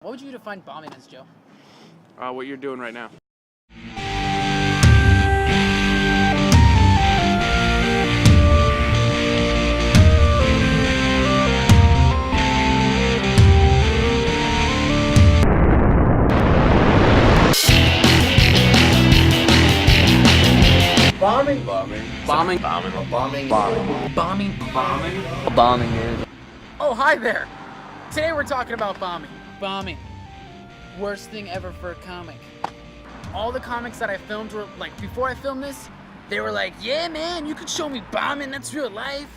What would you define bombing as, Joe? What you're doing right now. Bombing. Bombing. Bombing is. Oh, hi there. Today we're talking about bombing. Bombing. Worst thing ever for a comic. All the comics that I filmed were like, before I filmed this, they were like, yeah man, you could show me bombing, that's real life.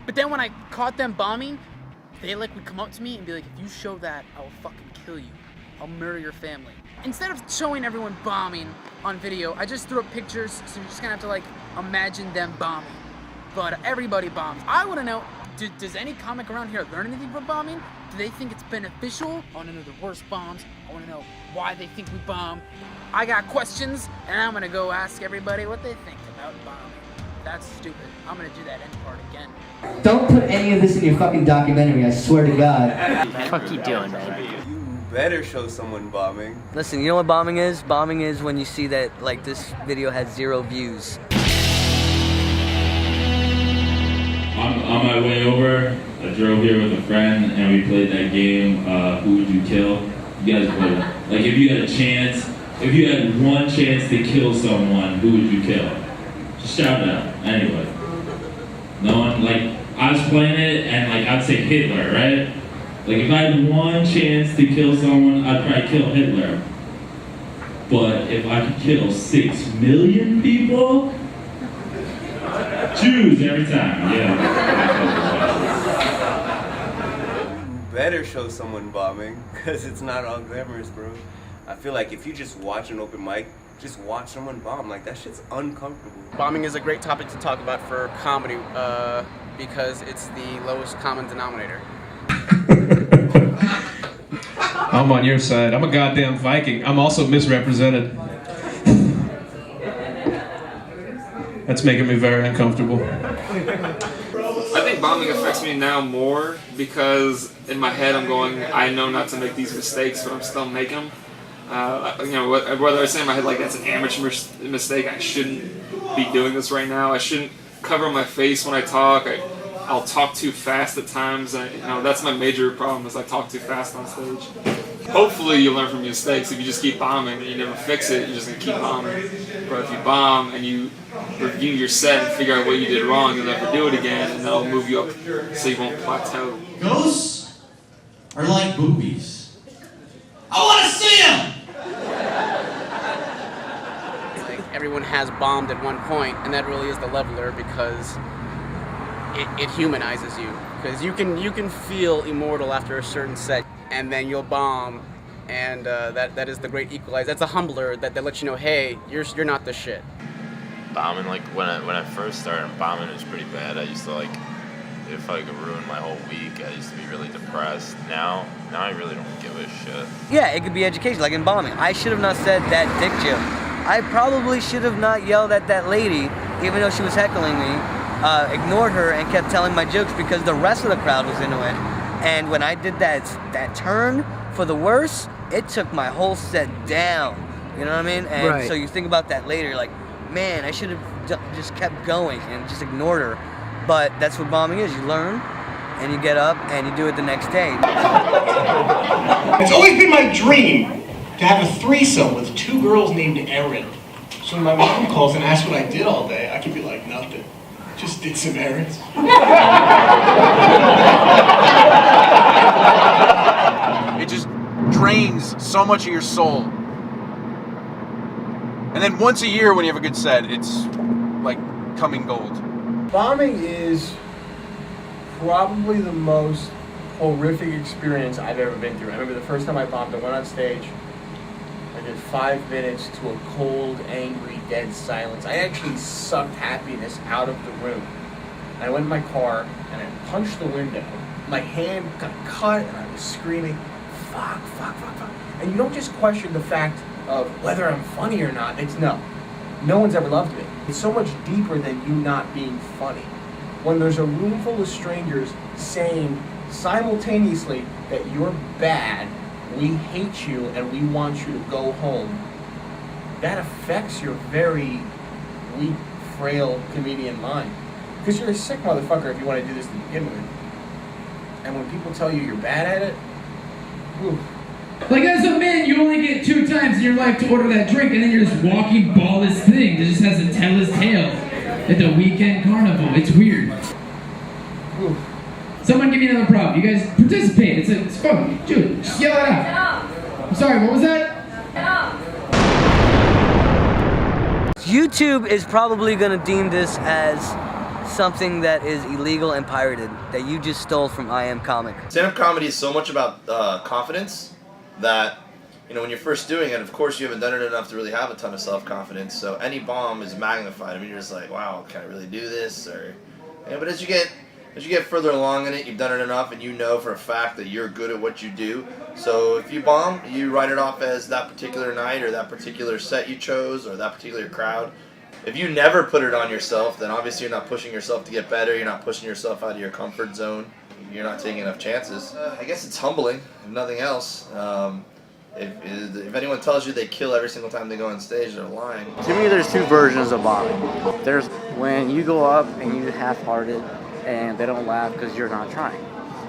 But then when I caught them bombing, they would come up to me and be like, if you show that, I will fucking kill you. I'll murder your family. Instead of showing everyone bombing on video, I just threw up pictures, so you're just gonna have to imagine them bombing. But everybody bombs. I wanna know, does any comic around here learn anything from bombing? Do they think it's beneficial? I wanna know the worst bombs. I wanna know why they think we bomb. I got questions, and I'm gonna go ask everybody what they think about bombing. That's stupid. I'm gonna do that end part again. Don't put any of this in your fucking documentary, I swear to God. What the fuck you doing, man? You better show someone bombing. Listen, you know what bombing is? Bombing is when you see that, this video has 0 views. On my way over, I drove here with a friend and we played that game, Who Would You Kill? You guys played it. If you had a chance, if you had one chance to kill someone, who would you kill? Just shout it out, anyway. No one, I was playing it and I'd say Hitler, right? If I had one chance to kill someone, I'd probably kill Hitler. But if I could kill 6 million people, Jews every time, yeah. You better show someone bombing, because it's not all glamorous, bro. I feel like if you just watch an open mic, just watch someone bomb, that shit's uncomfortable. Bombing is a great topic to talk about for comedy because it's the lowest common denominator. I'm on your side. I'm a goddamn Viking. I'm also misrepresented. That's making me very uncomfortable. I think bombing affects me now more because in my head I'm going, I know not to make these mistakes, but I'm still making them. Whether I say in my head that's an amateur mistake, I shouldn't be doing this right now. I shouldn't cover my face when I talk. I'll talk too fast at times. That's my major problem is I talk too fast on stage. Hopefully you learn from your mistakes. If you just keep bombing and you never fix it, you're just gonna keep bombing. But if you bomb and you review your set and figure out what you did wrong, you'll never do it again, and that'll move you up so you won't plateau. Ghosts are like boobies. I want to see them! Everyone has bombed at one point, and that really is the leveler because it humanizes you. Because you can feel immortal after a certain set, and then you'll bomb, and that is the great equalizer. That's a humbler that lets you know, hey, you're not the shit. Bombing, when I first started bombing, it was pretty bad. I used to if I could ruin my whole week, I used to be really depressed. Now I really don't give a shit. Yeah, it could be education, in bombing. I should have not said that dick joke. I probably should have not yelled at that lady, even though she was heckling me, ignored her and kept telling my jokes because the rest of the crowd was into it. And when I did that turn for the worse, it took my whole set down. You know what I mean? And so you think about that later, man, I should have just kept going and just ignored her. But that's what bombing is. You learn, and you get up, and you do it the next day. It's always been my dream to have a threesome with 2 girls named Erin. So when my mom calls and asks what I did all day, I can be like, nothing. Just did some errands. It just drains so much of your soul. And then once a year when you have a good set, it's coming gold. Bombing is probably the most horrific experience I've ever been through. I remember the first time I bombed, I went on stage, I did 5 minutes to a cold, angry, dead silence. I actually sucked happiness out of the room. And I went in my car and I punched the window. My hand got cut and I was screaming, fuck. And you don't just question the fact of whether I'm funny or not. It's no one's ever loved me. It's so much deeper than you not being funny. When there's a room full of strangers saying simultaneously that you're bad we hate you and we want you to go home, that affects your very weak, frail comedian mind. Because you're a sick motherfucker if you want to do this to begin with. And when people tell you you're bad at it, whew. Like as a man, you only get 2 times in your life to order that drink, and then you're just walking ballless thing that just has to tell his tale at the weekend carnival. It's weird. Whew. Someone give me another prop. You guys participate. It's fun. Dude, just yell it out. I'm sorry, what was that? YouTube is probably going to deem this as something that is illegal and pirated, that you just stole from I Am Comic. Stand-up comedy is so much about confidence that, you know, when you're first doing it, of course you haven't done it enough to really have a ton of self-confidence, so any bomb is magnified. I mean, you're just like, wow, can I really do this? Or, yeah, but as you get further along in it, you've done it enough and you know for a fact that you're good at what you do. So if you bomb, you write it off as that particular night or that particular set you chose or that particular crowd. If you never put it on yourself, then obviously you're not pushing yourself to get better, you're not pushing yourself out of your comfort zone, you're not taking enough chances. I guess it's humbling, if nothing else. If anyone tells you they kill every single time they go on stage, they're lying. To me, there's 2 versions of bombing. There's when you go up and you half-hearted and they don't laugh because you're not trying.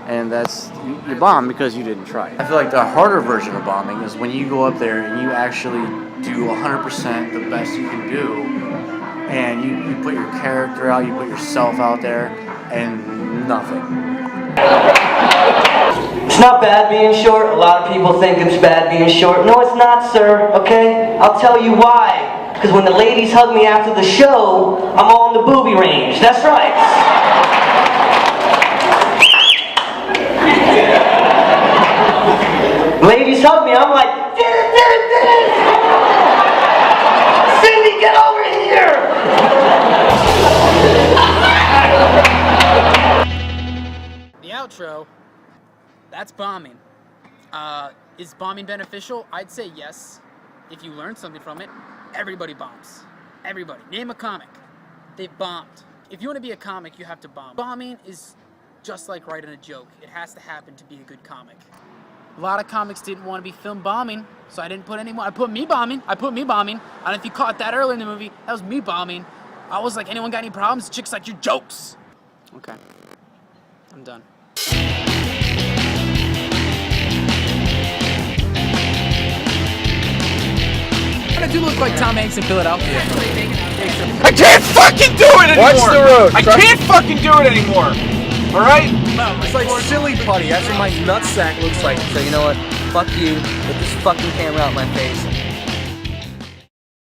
And that's, you bomb because you didn't try. I feel like the harder version of bombing is when you go up there and you actually do 100% the best you can do, and you put your character out, you put yourself out there, and nothing. It's not bad being short. A lot of people think it's bad being short. No, it's not, sir, okay? I'll tell you why. Because when the ladies hug me after the show, I'm all in the booby range. That's right. Ladies hug me, I'm like, did it! Cindy, get over here! The outro, that's bombing. Is bombing beneficial? I'd say yes. If you learn something from it, everybody bombs. Everybody. Name a comic. They've bombed. If you want to be a comic, you have to bomb. Bombing is just like writing a joke. It has to happen to be a good comic. A lot of comics didn't want to be filmed bombing, so I didn't put anyone. I put me bombing. I don't know if you caught that early in the movie. That was me bombing. I was like, anyone got any problems? Chicks like your jokes. Okay. I'm done. I do look like Tom Hanks in Philadelphia. I can't fucking do it anymore! Watch the road. I can't fucking do it anymore! Alright? It's like silly putty. That's what my nutsack looks like. So you know what? Fuck you. Get this fucking camera out my face.